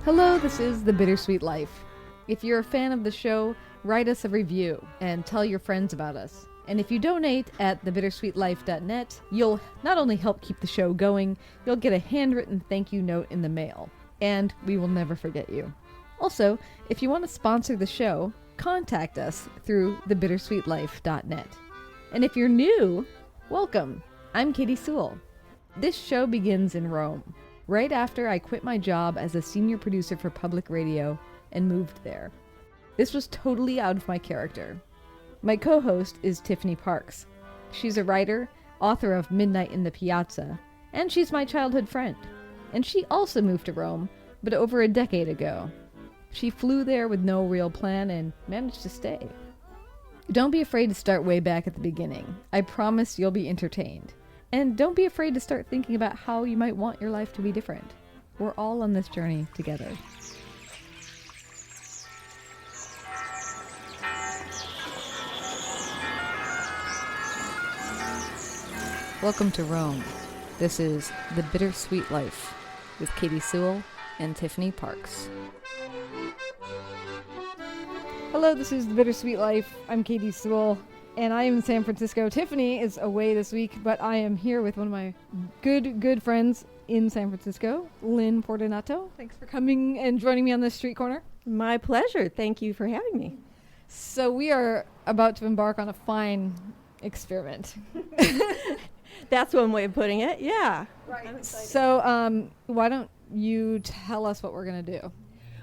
Hello, this is The Bittersweet Life. If you're a fan of the show, write us a review and tell your friends about us. And if you donate at thebittersweetlife.net, you'll not only help keep the show going, you'll get a handwritten thank you note in the mail. And we will never forget you. Also, if you want to sponsor the show, contact us through thebittersweetlife.net. And if you're new, welcome. I'm Katy Sewell. This show begins in Rome, right after I quit my job as a senior producer for public radio and moved there. This was totally out of my character. My co-host is Tiffany Parks. She's a writer, author of Midnight in the Piazza, and she's my childhood friend. And she also moved to Rome, but over a decade ago. She flew there with no real plan and managed to stay. Don't be afraid to start way back at the beginning. I promise you'll be entertained. And don't be afraid to start thinking about how you might want your life to be different. We're all on this journey together. Welcome to Rome. This is The Bittersweet Life with Katy Sewell and Tiffany Parks. Hello, this is The Bittersweet Life. I'm Katy Sewell. And I am in San Francisco. Tiffany is away this week, but I am here with one of my good friends in San Francisco, Lynn Fortunato. Thanks for coming and joining me on this street corner. My pleasure. Thank you for having me. So we are about to embark on a fine experiment. That's one way of putting it. Yeah. Right. So why don't you tell us what we're going to do?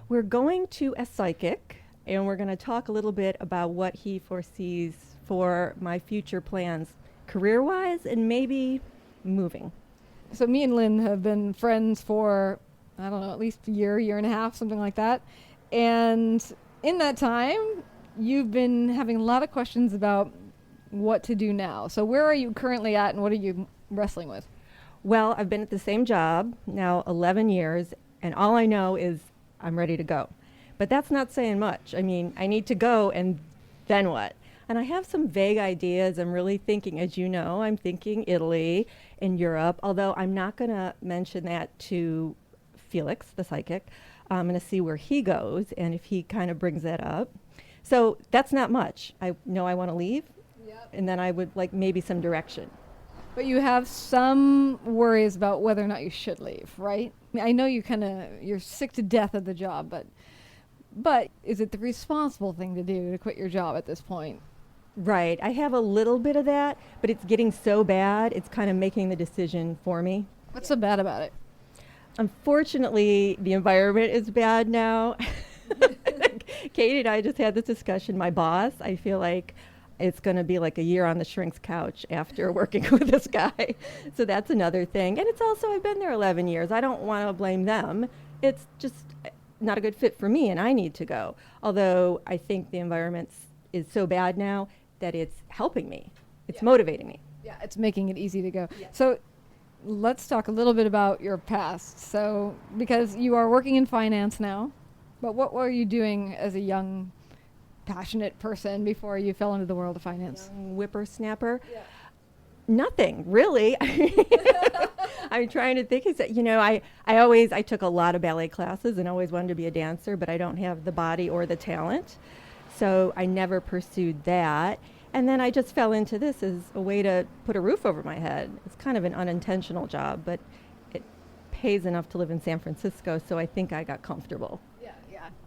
We're going to a psychic, and we're going to talk a little bit about what he foresees for my future plans, career-wise, and maybe moving. So me and Lynn have been friends for, I don't know, at least a year and a half, something like that. And in that time, you've been having a lot of questions about what to do now. So where are you currently at, and what are you wrestling with? Well, I've been at the same job now 11 years, and all I know is I'm ready to go. But that's not saying much. I mean, I need to go, and then what? And I have some vague ideas. I'm really thinking, as you know, I'm thinking Italy and Europe, although I'm not going to mention that to Felix, the psychic. I'm going to see where he goes and if he kind of brings that up. So that's not much. I know I want to leave, and then I would like maybe some direction. But you have some worries about whether or not you should leave, right? I mean, I know you're sick to death of the job, but is it the responsible thing to do to quit your job at this point? Right. I have a little bit of that, but it's getting so bad, it's kind of making the decision for me. What's so bad about it? Unfortunately, the environment is bad now. Katie and I just had this discussion. My boss, I feel like it's going to be like a year on the shrink's couch after working with this guy. So that's another thing. And it's also, I've been there 11 years. I don't want to blame them. It's just not a good fit for me, and I need to go. Although I think the environment is so bad now that it's helping me. It's motivating me. Yeah, it's making it easy to go. Yeah. So let's talk a little bit about your past. So, because you are working in finance now, but what were you doing as a young, passionate person before you fell into the world of finance? Young whippersnapper. Yeah. Nothing, really. I'm trying to think. I took a lot of ballet classes and always wanted to be a dancer, but I don't have the body or the talent. So I never pursued that. And then I just fell into this as a way to put a roof over my head. It's kind of an unintentional job, but it pays enough to live in San Francisco, so I think I got comfortable. Yeah.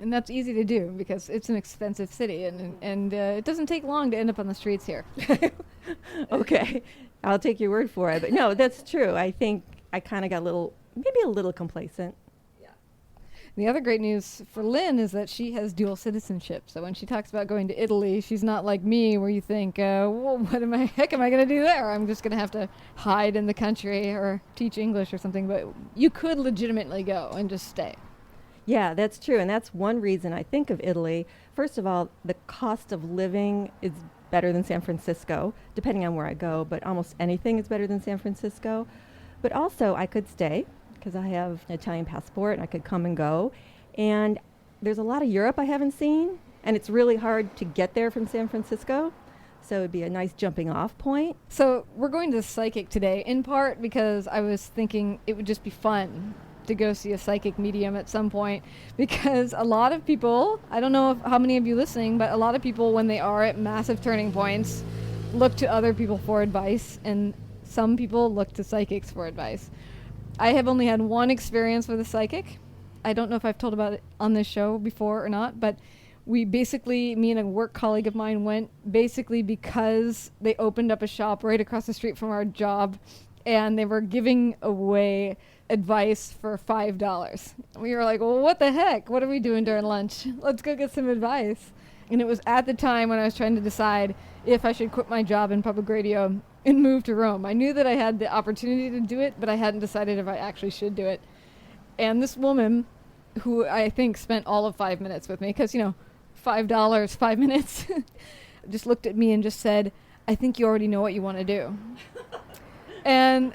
And that's easy to do because it's an expensive city, and it doesn't take long to end up on the streets here. Okay, I'll take your word for it. But no, that's true. I think I kind of got maybe a little complacent. The other great news for Lynn is that she has dual citizenship. So when she talks about going to Italy, she's not like me where you think, well, what heck am I going to do there? I'm just going to have to hide in the country or teach English or something. But you could legitimately go and just stay. Yeah, that's true. And that's one reason I think of Italy. First of all, the cost of living is better than San Francisco, depending on where I go. But almost anything is better than San Francisco. But also, I could stay, because I have an Italian passport and I could come and go. And there's a lot of Europe I haven't seen, and it's really hard to get there from San Francisco. So it'd be a nice jumping off point. So we're going to the psychic today, in part because I was thinking it would just be fun to go see a psychic medium at some point, because a lot of people, I don't know how many of you listening, but a lot of people, when they are at massive turning points, look to other people for advice, and some people look to psychics for advice. I have only had one experience with a psychic. I don't know if I've told about it on this show before or not, but we basically, me and a work colleague of mine went basically because they opened up a shop right across the street from our job, and they were giving away advice for $5. We were like, well, what the heck? What are we doing during lunch? Let's go get some advice. And it was at the time when I was trying to decide if I should quit my job in public radio and move to Rome. I knew that I had the opportunity to do it, but I hadn't decided if I actually should do it. And this woman, who I think spent all of 5 minutes with me, because, $5, 5 minutes, just looked at me and just said, I think you already know what you want to do. And,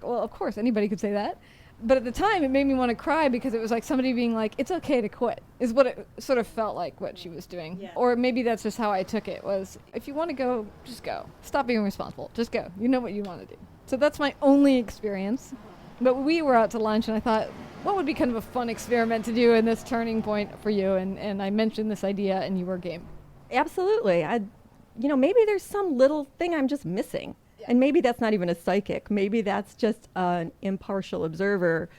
well, of course, anybody could say that. But at the time, it made me want to cry, because it was like somebody being like, it's okay to quit, is what it sort of felt like what she was doing. Yeah. Or maybe that's just how I took it, was if you want to go, just go. Stop being responsible. Just go. You know what you want to do. So that's my only experience. But we were out to lunch, and I thought, what would be kind of a fun experiment to do in this turning point for you? And I mentioned this idea, and you were game. Absolutely. Maybe there's some little thing I'm just missing. Yeah. And maybe that's not even a psychic. Maybe that's just an impartial observer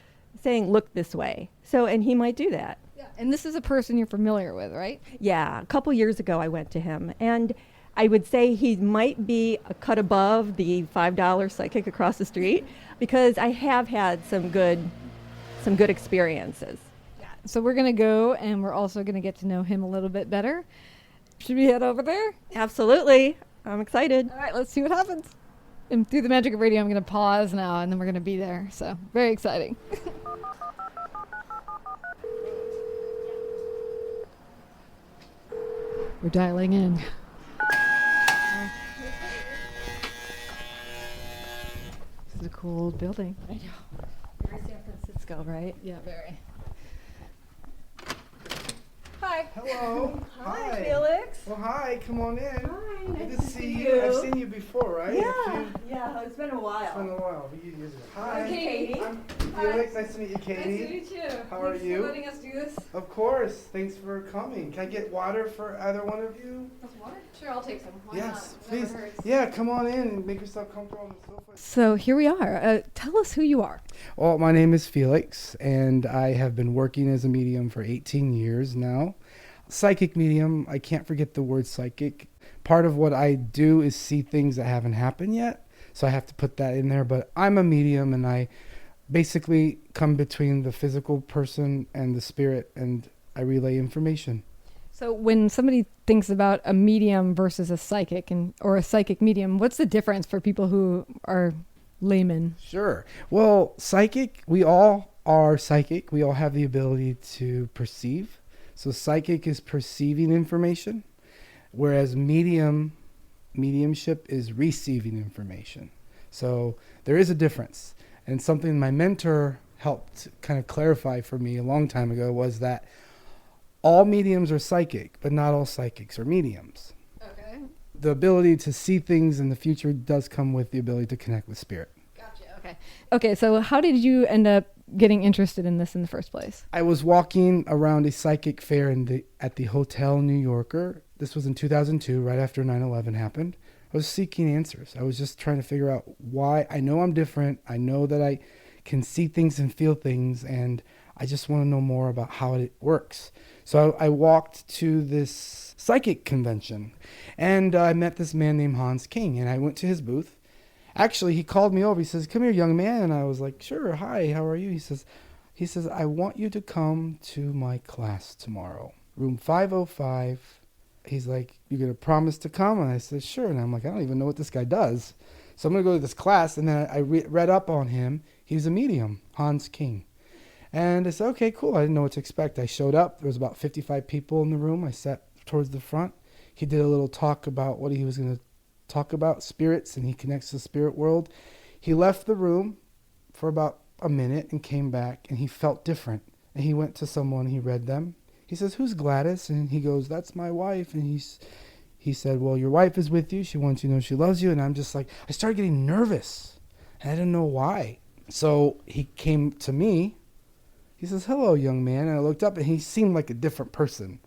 saying, look this way. And he might do that. Yeah. And this is a person you're familiar with, right? Yeah. A couple years ago, I went to him, and I would say he might be a cut above the $5 psychic across the street, because I have had some good experiences. Yeah. So we're going to go, and we're also going to get to know him a little bit better. Should we head over there? Absolutely. I'm excited. All right, let's see what happens. And through the magic of radio, I'm going to pause now, and then we're going to be there. So very exciting. We're dialing in. This is a cool old building. I know. Very San Francisco, right? Yeah, very. Hi. Hello. Hi, Felix. Well, hi. Come on in. Hi. Good Nice to see see you. I've you. seen you before, right? Yeah. It's been a It's been while. a while. Hi. I'm Katy. I'm Felix. Nice to meet you, Katy. Nice to meet you. How are Thanks you? for letting us do this. Of course. Thanks for coming. Can I get water for either one of you? Water? Sure, I'll take some. Why Yes, not? please. Never hurts. Yeah, come on in and make yourself comfortable on the sofa. So here we are. Tell us who you are. Well, my name is Felix, and I have been working as a medium for 18 years now. Psychic medium, I can't forget the word psychic. Part of what I do is see things that haven't happened yet, so I have to put that in there. But I'm a medium, and I basically come between the physical person and the spirit, and I relay information. So when somebody thinks about a medium versus a psychic or a psychic medium, what's the difference for people who are laymen? Sure. Well, psychic, we all are psychic. We all have the ability to perceive. So psychic is perceiving information, whereas mediumship is receiving information. So there is a difference. And something my mentor helped kind of clarify for me a long time ago was that all mediums are psychic, but not all psychics are mediums. Okay. The ability to see things in the future does come with the ability to connect with spirit. Gotcha. Okay, so how did you end up getting interested in this in the first place? I was walking around a psychic fair at the Hotel New Yorker. This was in 2002, right after 9/11 happened. I was seeking answers. I was just trying to figure out why. I know I'm different. I know that I can see things and feel things, and I just want to know more about how it works. So I walked to this psychic convention, and I met this man named Hans King, and I went to his booth. Actually, he called me over. He says, "Come here, young man." And I was like, "Sure. Hi, how are you?" He says, "I want you to come to my class tomorrow, room 505. He's like, "You're going to promise to come?" And I said, "Sure." And I'm like, I don't even know what this guy does. So I'm going to go to this class. And then I read up on him. He's a medium, Hans King. And I said, okay, cool. I didn't know what to expect. I showed up. There was about 55 people in the room. I sat towards the front. He did a little talk about what he was going to talk about, spirits, and he connects to the spirit world. He left the room for about a minute and came back, and he felt different. And he went to someone, he read them. He says, "Who's Gladys?" And he goes, "That's my wife." And he said, "Well, your wife is with you. She wants you to know she loves you." And I'm just like, I started getting nervous. And I didn't know why. So he came to me. He says, "Hello, young man." And I looked up and he seemed like a different person.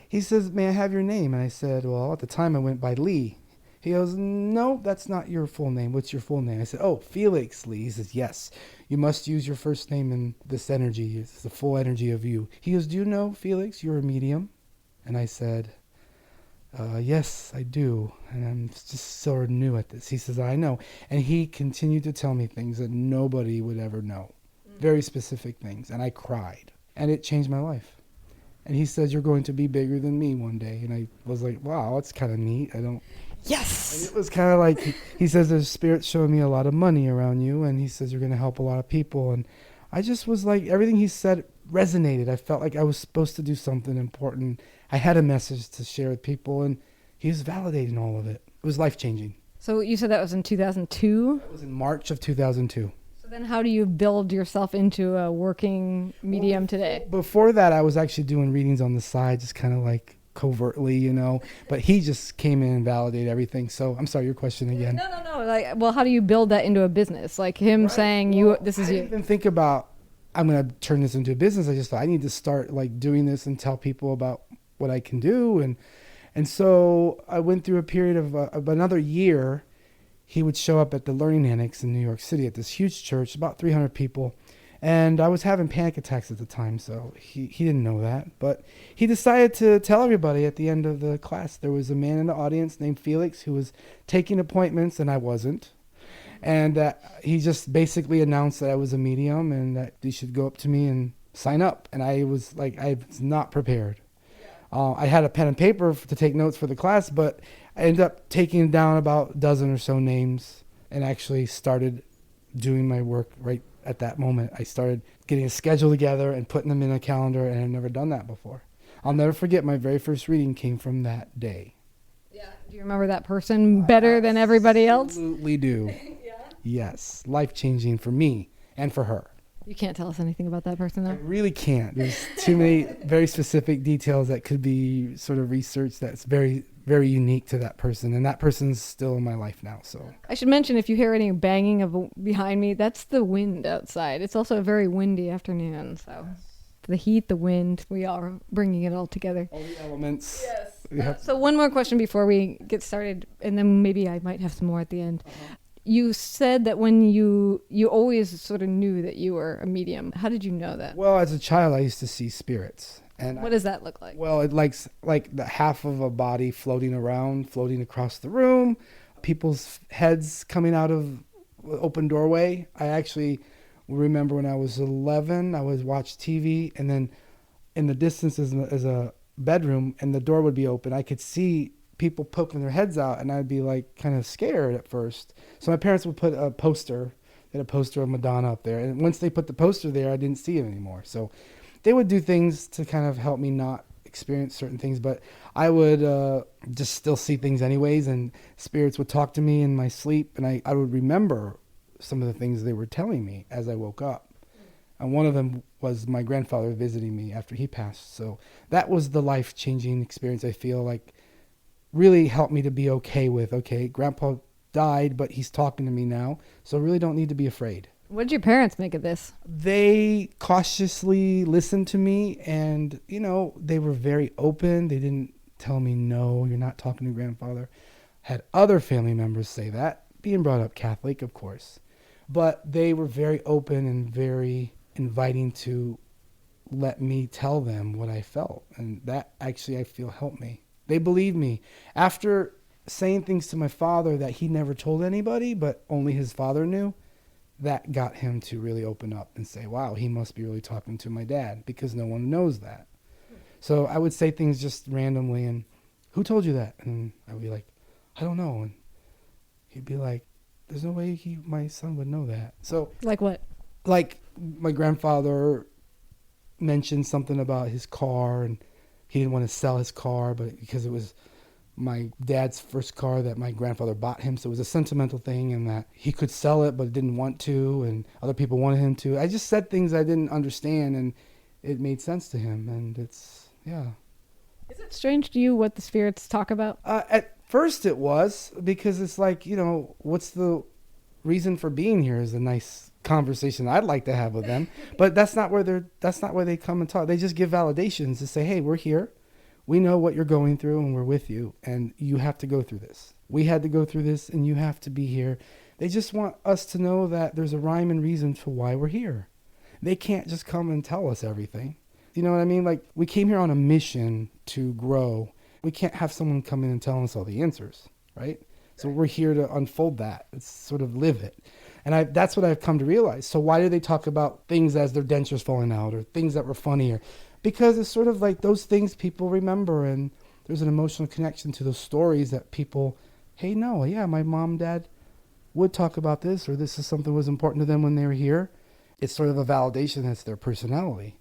He says, "May I have your name?" And I said, "Well, at the time I went by Lee." He goes, "No, that's not your full name. What's your full name?" I said, "Oh, Felix Lee." He says, "Yes, you must use your first name in this energy. It's the full energy of you." He goes, "Do you know, Felix, you're a medium?" And I said, "Yes, I do. And I'm just sort of new at this." He says, "I know." And he continued to tell me things that nobody would ever know. Very specific things. And I cried. And it changed my life. And he says, "You're going to be bigger than me one day." And I was like, wow, that's kind of neat. Yes. And it was kind of like, he says, "There's spirits showing me a lot of money around you." And he says, "You're going to help a lot of people." And I just was like, everything he said resonated. I felt like I was supposed to do something important. I had a message to share with people. And he was validating all of it. It was life-changing. So you said that was in 2002? It was in March of 2002. So then how do you build yourself into a working medium today? Before that, I was actually doing readings on the side, just kind of like covertly, but he just came in and validated everything. So I'm sorry, your question again. No. Like, well, how do you build that into a business? Like him saying, this is I you. didn't even think about, I'm going to turn this into a business. I just thought I need to start like doing this and tell people about what I can do. And so I went through a period of another year. He would show up at the Learning Annex in New York City at this huge church, about 300 people. And I was having panic attacks at the time, so he didn't know that. But he decided to tell everybody at the end of the class. There was a man in the audience named Felix who was taking appointments, and I wasn't. And he just basically announced that I was a medium and that he should go up to me and sign up. And I was like, I was not prepared. I had a pen and paper to take notes for the class, but I ended up taking down about a dozen or so names and actually started doing my work right at that moment. I started getting a schedule together and putting them in a calendar, and I've never done that before. I'll never forget my very first reading came from that day. Yeah. Do you remember that person better than everybody else? Absolutely do. Yeah. Yes. Life-changing for me and for her. You can't tell us anything about that person, I though? really can't. There's too many very specific details that could be sort of researched that's very, very unique to that person. And that person's still in my life now. So I should mention, if you hear any banging behind me, that's the wind outside. It's also a very windy afternoon. So the heat, the wind, we are bringing it all together. all the elements. Yes. Yep. So one more question before we get started, and then maybe I might have some more at the end. You said that when you always sort of knew that you were a medium. How did you know that? Well, as a child, I used to see spirits. And What does that look like? Well, it likes like the half of a body floating around, floating across the room, people's heads coming out of open doorway. I actually remember when I was 11, I would watch TV, and then in the distance is a bedroom, and the door would be open. I could see people poking their heads out, and I'd be like kind of scared at first. So my parents would put a poster, they had a poster of Madonna up there, and once they put the poster there, I didn't see it anymore. So they would do things to kind of help me not experience certain things, but I would just still see things anyways, and spirits would talk to me in my sleep, and I would remember some of the things they were telling me as I woke up. And one of them was my grandfather visiting me after he passed. So that was the life-changing experience, I feel like, really helped me to be okay with, okay, Grandpa died, but he's talking to me now, so I really don't need to be afraid. What did your parents make of this? They cautiously listened to me, and, they were very open. They didn't tell me, no, you're not talking to grandfather. Had other family members say that, being brought up Catholic, of course. But they were very open and very inviting to let me tell them what I felt. And that actually, I feel, helped me. They believed me. After saying things to my father that he never told anybody, but only his father knew, that got him to really open up and say, wow, he must be really talking to my dad, because no one knows that. So I would say things just randomly, and who told you that? And I would be like, I don't know. And he'd be like, there's no way my son would know that. So Like what? like my grandfather mentioned something about his car, and he didn't want to sell his car, but because it was my dad's first car that my grandfather bought him, so it was a sentimental thing, and that he could sell it but didn't want to, and other people wanted him to. I just said things I didn't understand, and it made sense to him, and it's, yeah. Is it strange to you what the spirits talk about? At first it was, because it's like, what's the reason for being here is a nice conversation I'd like to have with them. But that's not where they come and talk. They just give validations to say, hey, we're here. We know what you're going through and we're with you, and you have to go through this. We had to go through this and you have to be here. They just want us to know that there's a rhyme and reason for why we're here. They can't just come and tell us everything. You know what I mean? Like, we came here on a mission to grow. We can't have someone come in and tell us all the answers, right? So we're here to unfold that. It's sort of live it. And that's what I've come to realize. So why do they talk about things as their dentures falling out or things that were funny? Because it's sort of like those things people remember, and there's an emotional connection to those stories that people, hey, no, yeah, my mom, dad would talk about this, or this is something that was important to them when they were here. It's sort of a validation that's their personality.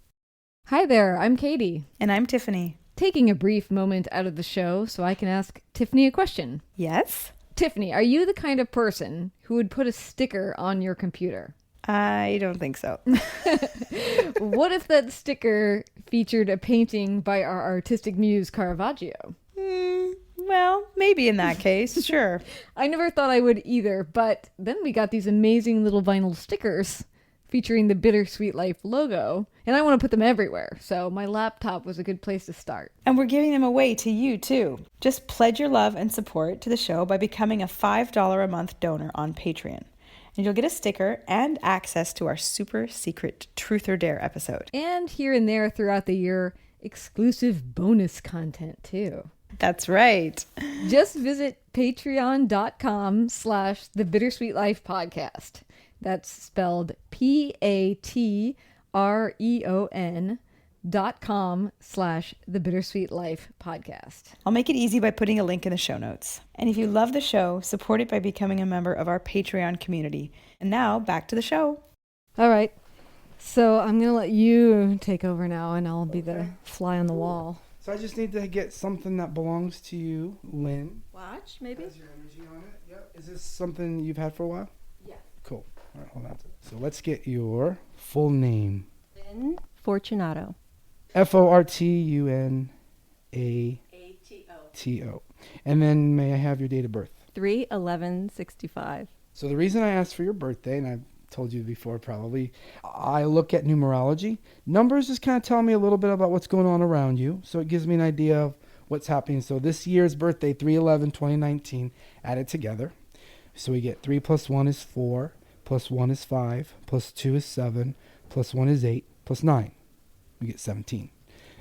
Hi there, I'm Katy. And I'm Tiffany. Taking a brief moment out of the show so I can ask Tiffany a question. Yes? Tiffany, are you the kind of person who would put a sticker on your computer? I don't think so. What if that sticker featured a painting by our artistic muse Caravaggio? Well, maybe in that case, sure. I never thought I would either, but then we got these amazing little vinyl stickers featuring the Bittersweet Life logo, and I want to put them everywhere, so my laptop was a good place to start. And we're giving them away to you, too. Just pledge your love and support to the show by becoming a $5 a month donor on Patreon. And you'll get a sticker and access to our super secret Truth or Dare episode. And here and there throughout the year, exclusive bonus content, too. That's right. Just visit patreon.com/The Bittersweet Life Podcast. That's spelled patreon.com/The Bittersweet Life Podcast. I'll make it easy by putting a link in the show notes. And if you love the show, support it by becoming a member of our Patreon community. And now, back to the show. All right. So I'm going to let you take over now, and I'll be the fly on the wall. So I just need to get something that belongs to you, Lynn. Watch, maybe? Has your energy on it? Yep. Is this something you've had for a while? Yeah. Cool. All right, hold on. So let's get your full name. Lynn Fortunato. Fortunato. And then may I have your date of birth? 3/11/65. So the reason I asked for your birthday, and I've told you before probably, I look at numerology. Numbers just kind of tell me a little bit about what's going on around you. So it gives me an idea of what's happening. So this year's birthday, 3/11/2019, added together. So we get 3 + 1 is 4, + 1 is 5, + 2 is 7, + 1 is 8, + 9. We get 17.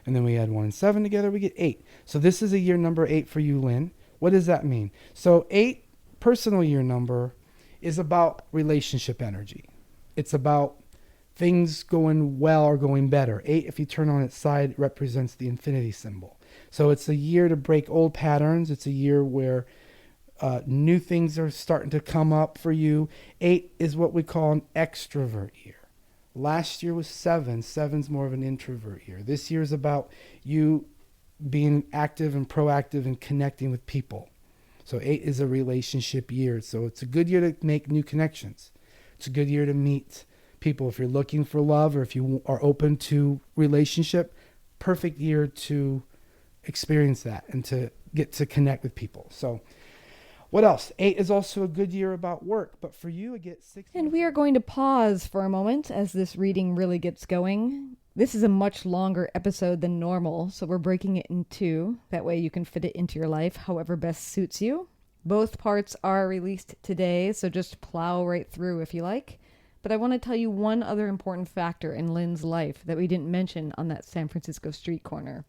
And then we add 1 and 7 together, we get 8. So this is a year number 8 for you, Lynn. What does that mean? So 8, personal year number, is about relationship energy. It's about things going well or going better. 8, if you turn on its side, represents the infinity symbol. So it's a year to break old patterns. It's a year where new things are starting to come up for you. 8 is what we call an extrovert year. Last year was 7. 7's more of an introvert year. This year is about you being active and proactive and connecting with people. So 8 is a relationship year. So it's a good year to make new connections. It's a good year to meet people. If you're looking for love or if you are open to relationship, perfect year to experience that and to get to connect with people. So what else? 8 is also a good year about work, but for you, it gets 6. And we are going to pause for a moment as this reading really gets going. This is a much longer episode than normal, so we're breaking it in 2. That way you can fit it into your life however best suits you. Both parts are released today, so just plow right through if you like. But I want to tell you one other important factor in Lynn's life that we didn't mention on that San Francisco street corner.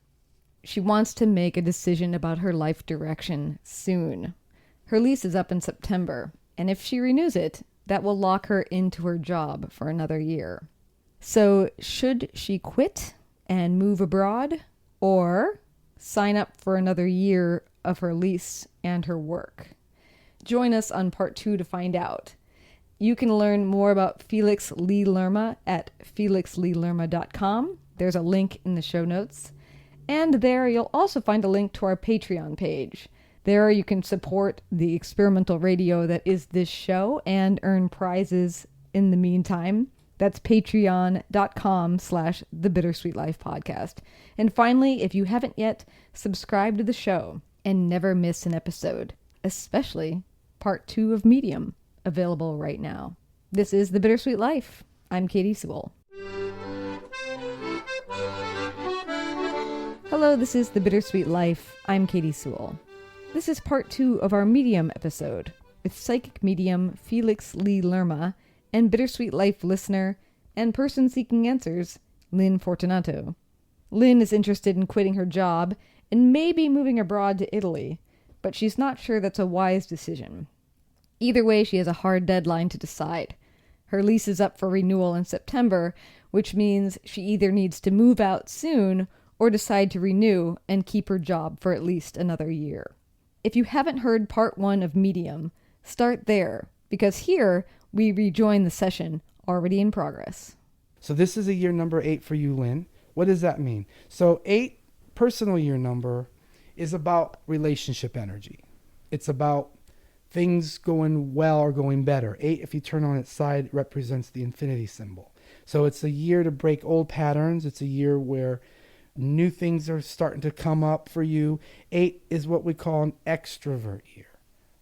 She wants to make a decision about her life direction soon. Her lease is up in September, and if she renews it, that will lock her into her job for another year. So should she quit and move abroad, or sign up for another year of her lease and her work? Join us on part 2 to find out. You can learn more about Felix Lee Lerma at felixleelerma.com. There's a link in the show notes. And there you'll also find a link to our Patreon page. There you can support the experimental radio that is this show and earn prizes in the meantime. That's patreon.com/The Bittersweet Life Podcast. And finally, if you haven't yet, subscribe to the show and never miss an episode, especially part 2 of Medium, available right now. This is The Bittersweet Life. I'm Katy Sewell. Hello, this is The Bittersweet Life. I'm Katy Sewell. This is part 2 of our medium episode with psychic medium Felix Lee Lerma and Bittersweet Life listener and person seeking answers, Lynn Fortunato. Lynn is interested in quitting her job and maybe moving abroad to Italy, but she's not sure that's a wise decision. Either way, she has a hard deadline to decide. Her lease is up for renewal in September, which means she either needs to move out soon or decide to renew and keep her job for at least another year. If you haven't heard part 1 of Medium, start there, because here we rejoin the session already in progress. So this is a year number 8 for you, Lynn. What does that mean? So 8, personal year number, is about relationship energy. It's about things going well or going better. 8, if you turn on its side, represents the infinity symbol. So it's a year to break old patterns. It's a year where new things are starting to come up for you. 8 is what we call an extrovert year.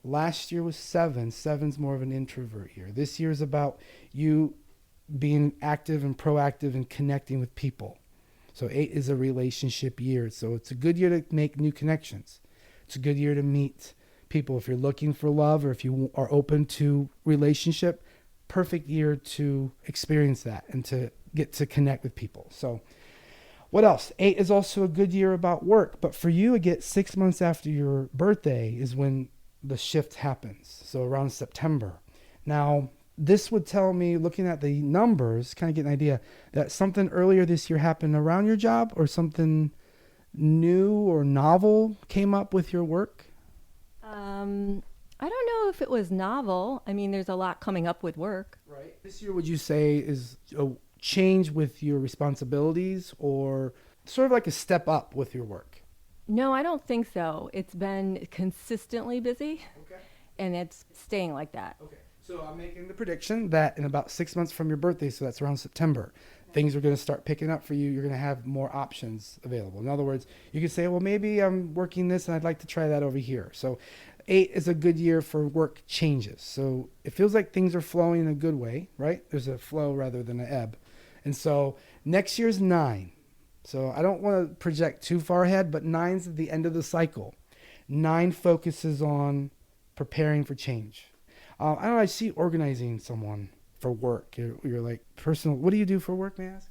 Last year was 7. 7's more of an introvert year. This year is about you being active and proactive and connecting with people. So 8 is a relationship year. So it's a good year to make new connections. It's a good year to meet people. If you're looking for love or if you are open to relationship, perfect year to experience that and to get to connect with people. So what else? 8 is also a good year about work. But for you, again, 6 months after your birthday is when the shift happens. So around September. Now, this would tell me, looking at the numbers, kind of get an idea that something earlier this year happened around your job or something new or novel came up with your work. I don't know if it was novel. I mean, there's a lot coming up with work. Right. This year, would you say is a change with your responsibilities or sort of like a step up with your work? No, I don't think so. It's been consistently busy, Okay. and it's staying like that. Okay. So I'm making the prediction that in about 6 months from your birthday, so that's around September, things are going to start picking up for you. You're going to have more options available. In other words, you could say, well, maybe I'm working this and I'd like to try that over here. So 8 is a good year for work changes. So it feels like things are flowing in a good way, right? There's a flow rather than an ebb. And so next year's 9. So I don't want to project too far ahead, but 9's at the end of the cycle. 9 focuses on preparing for change. I don't know, I see organizing someone for work. You're like personal. What do you do for work, may I ask?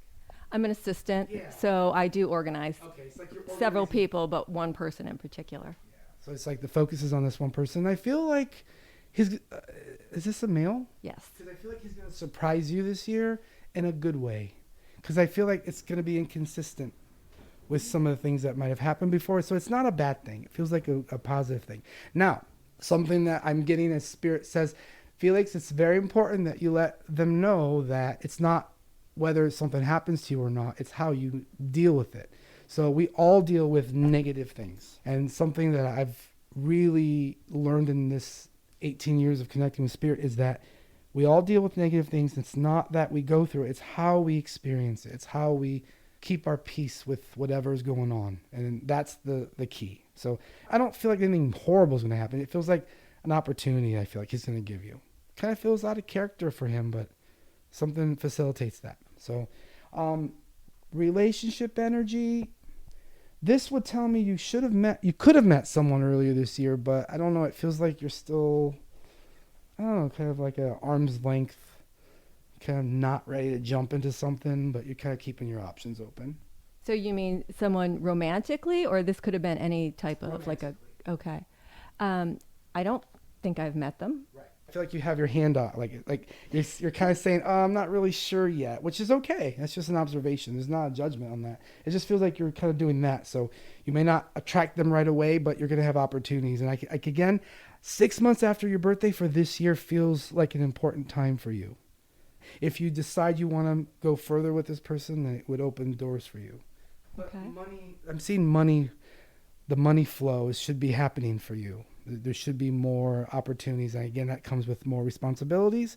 I'm an assistant, Yeah. so I do organize Okay, it's like you're several organizing. people, but one person in particular. Yeah. So it's like the focus is on this one person. I feel like is this a male? Yes. Because I feel like he's going to surprise you this year in a good way. Because I feel like it's going to be inconsistent with some of the things that might have happened before. So it's not a bad thing. It feels like a positive thing. Now, something that I'm getting as Spirit says, Felix, it's very important that you let them know that it's not whether something happens to you or not, it's how you deal with it. So we all deal with negative things. And something that I've really learned in this 18 years of connecting with Spirit is that we all deal with negative things. It's not that we go through it. It's how we experience it. It's how we keep our peace with whatever is going on. And that's the key. So I don't feel like anything horrible is going to happen. It feels like an opportunity I feel like he's going to give you. Kind of feels out of character for him, but something facilitates that. So relationship energy, this would tell me you could have met someone earlier this year, but I don't know. It feels like you're still, I don't know, kind of like an arm's length, kind of not ready to jump into something, but you're kind of keeping your options open. So you mean someone romantically, or this could have been any type of okay. I don't think I've met them. Right. I feel like you have your hand out, like you're kind of saying, oh, I'm not really sure yet, which is okay. That's just an observation. There's not a judgment on that. It just feels like you're kind of doing that. So you may not attract them right away, but you're going to have opportunities. And again, 6 months after your birthday for this year feels like an important time for you. If you decide you want to go further with this person, then it would open doors for you. But Okay. money, I'm seeing money, the money flow should be happening for you. There should be more opportunities. And again, that comes with more responsibilities.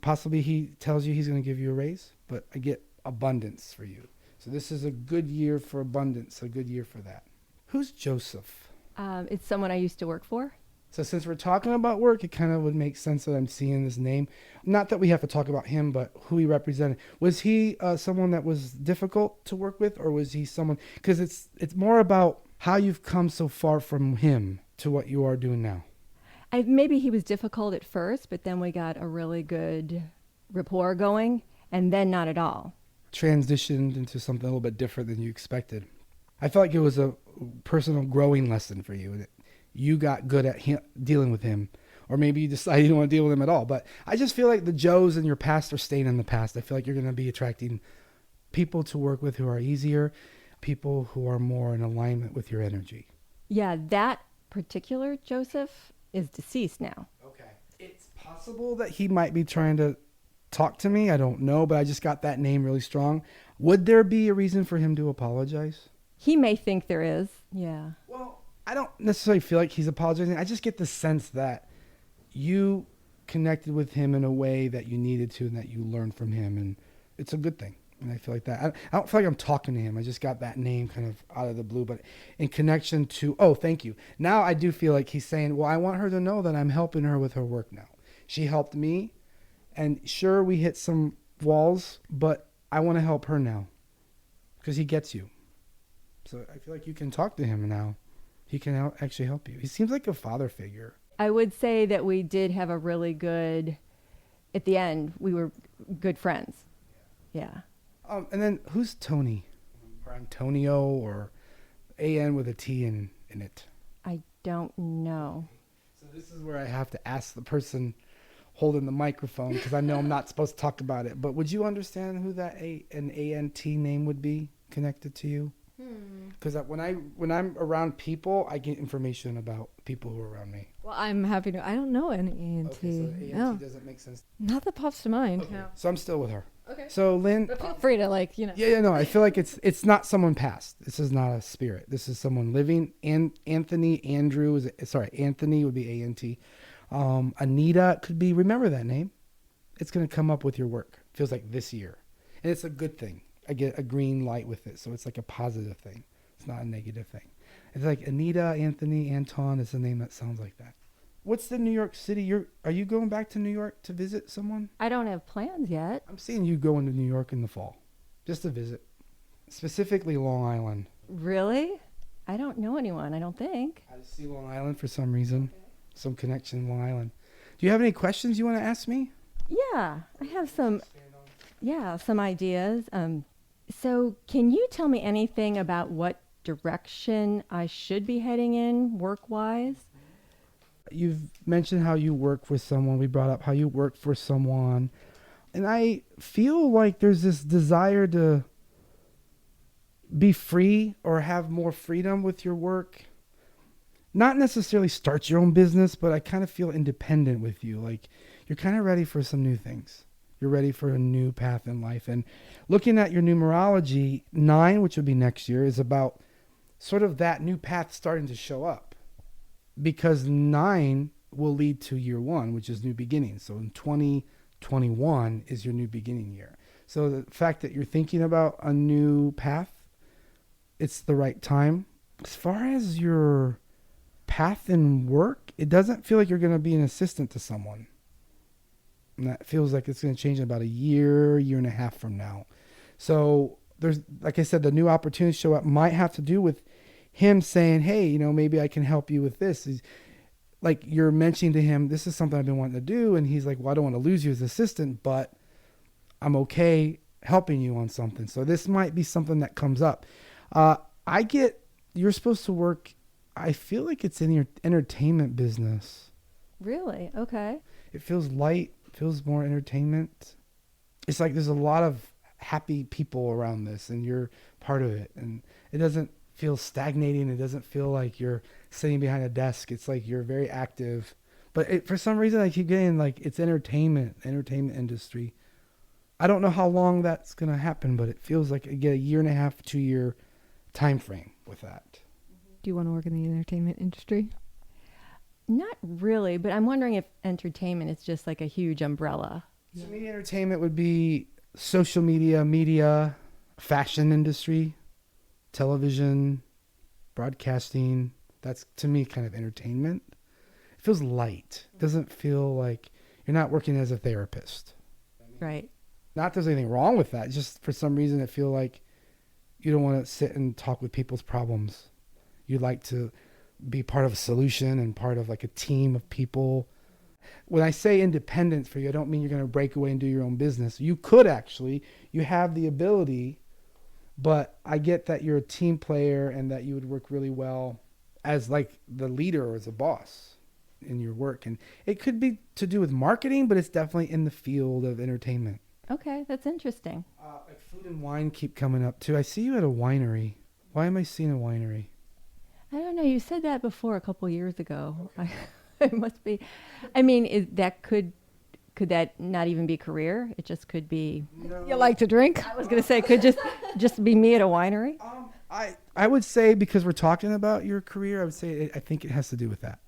Possibly he tells you he's going to give you a raise, but I get abundance for you. So this is a good year for abundance, a good year for that. Who's Joseph? It's someone I used to work for. So since we're talking about work, it kind of would make sense that I'm seeing this name. Not that we have to talk about him, but who he represented. Was he someone that was difficult to work with, or was he someone? Because it's more about how you've come so far from him to what you are doing now. Maybe he was difficult at first, but then we got a really good rapport going, and then not at all. Transitioned into something a little bit different than you expected. I felt like it was a personal growing lesson for you, and you got good at dealing with him, or maybe you decided you don't want to deal with him at all. But I just feel like the Joes in your past are staying in the past. I feel like you're going to be attracting people to work with who are easier, people who are more in alignment with your energy. Yeah, that particular Joseph is deceased now. Okay. It's possible that he might be trying to talk to me. I don't know, but I just got that name really strong. Would there be a reason for him to apologize? He may think there is. Yeah. Well, I don't necessarily feel like he's apologizing. I just get the sense that you connected with him in a way that you needed to and that you learned from him. And it's a good thing. And I feel like that. I don't feel like I'm talking to him. I just got that name kind of out of the blue. But in connection to, oh, thank you. Now I do feel like he's saying, well, I want her to know that I'm helping her with her work now. She helped me. And sure, we hit some walls, but I want to help her now because he gets you. So I feel like you can talk to him now. He can actually help you. He seems like a father figure. I would say that we did have a really good, at the end, we were good friends. Yeah. And then who's Tony? Or Antonio, or A-N with a T in it? I don't know. So this is where I have to ask the person holding the microphone because I know I'm not supposed to talk about it. But would you understand who that an A-N-T name would be connected to you? Because when I'm around people, I get information about people who are around me. Well, I'm happy to. I don't know any ANT. Okay, so the ANT No. doesn't make sense. Not that pops to mind. Okay, No. so I'm still with her. Okay. So Lynn, But feel free to yeah, no, I feel like it's not someone past. This is not a spirit. This is someone living. And Anthony would be A-N-T. Anita could be. Remember that name. It's gonna come up with your work. Feels like this year, and it's a good thing. I get a green light with it, so it's like a positive thing. It's not a negative thing. It's like Anita, Anthony, Anton is a name that sounds like that. What's the New York City? Are you going back to New York to visit someone? I don't have plans yet. I'm seeing you going to New York in the fall, just to visit, specifically Long Island. Really? I don't know anyone, I don't think. I just see Long Island for some reason, some connection in Long Island. Do you have any questions you want to ask me? Yeah, I have some ideas. So can you tell me anything about what direction I should be heading in work-wise? You've mentioned how you work with someone. We brought up how you work for someone. And I feel like there's this desire to be free or have more freedom with your work. Not necessarily start your own business, but I kind of feel independent with you. Like you're kind of ready for some new things. You're ready for a new path in life. And looking at your numerology, 9, which would be next year, is about sort of that new path starting to show up. Because 9 will lead to year 1, which is new beginnings. So in 2021 is your new beginning year. So the fact that you're thinking about a new path, it's the right time. As far as your path in work, it doesn't feel like you're going to be an assistant to someone. And that feels like it's going to change in about a year and a half from now. So there's, like I said, the new opportunities show up might have to do with him saying, hey, maybe I can help you with this. He's, like you're mentioning to him, this is something I've been wanting to do. And he's like, well, I don't want to lose you as assistant, but I'm okay helping you on something. So this might be something that comes up. You're supposed to work, I feel like it's in your entertainment business. Really? Okay. It feels light, feels more entertainment. It's like there's a lot of happy people around this and you're part of it. And it doesn't feel stagnating. It doesn't feel like you're sitting behind a desk. It's like you're very active. But for some reason, I keep getting like it's entertainment industry. I don't know how long that's going to happen, but it feels like I get a 1.5 to 2 year time frame with that. Do you want to work in the entertainment industry? Not really, but I'm wondering if entertainment is just like a huge umbrella. To me, entertainment would be social media, fashion industry, television, broadcasting. That's to me kind of entertainment. It feels light. Doesn't feel like you're not working as a therapist. Right. Not there's anything wrong with that. Just for some reason, I feel like you don't want to sit and talk with people's problems. You like to be part of a solution and part of like a team of people. When I say independence for you, I don't mean you're going to break away and do your own business. You could actually. You have the ability, but I get that you're a team player and that you would work really well as like the leader or as a boss in your work. And it could be to do with marketing, but it's definitely in the field of entertainment. Okay, that's interesting. Like food and wine keep coming up too. I see you at a winery. Why am I seeing a winery? I don't know. You said that before a couple years ago. Okay. It must be. I mean, could that not even be career? It just could be. No. You like to drink? I was going to say, it could just be me at a winery. I would say, because we're talking about your career, I would say I think it has to do with that.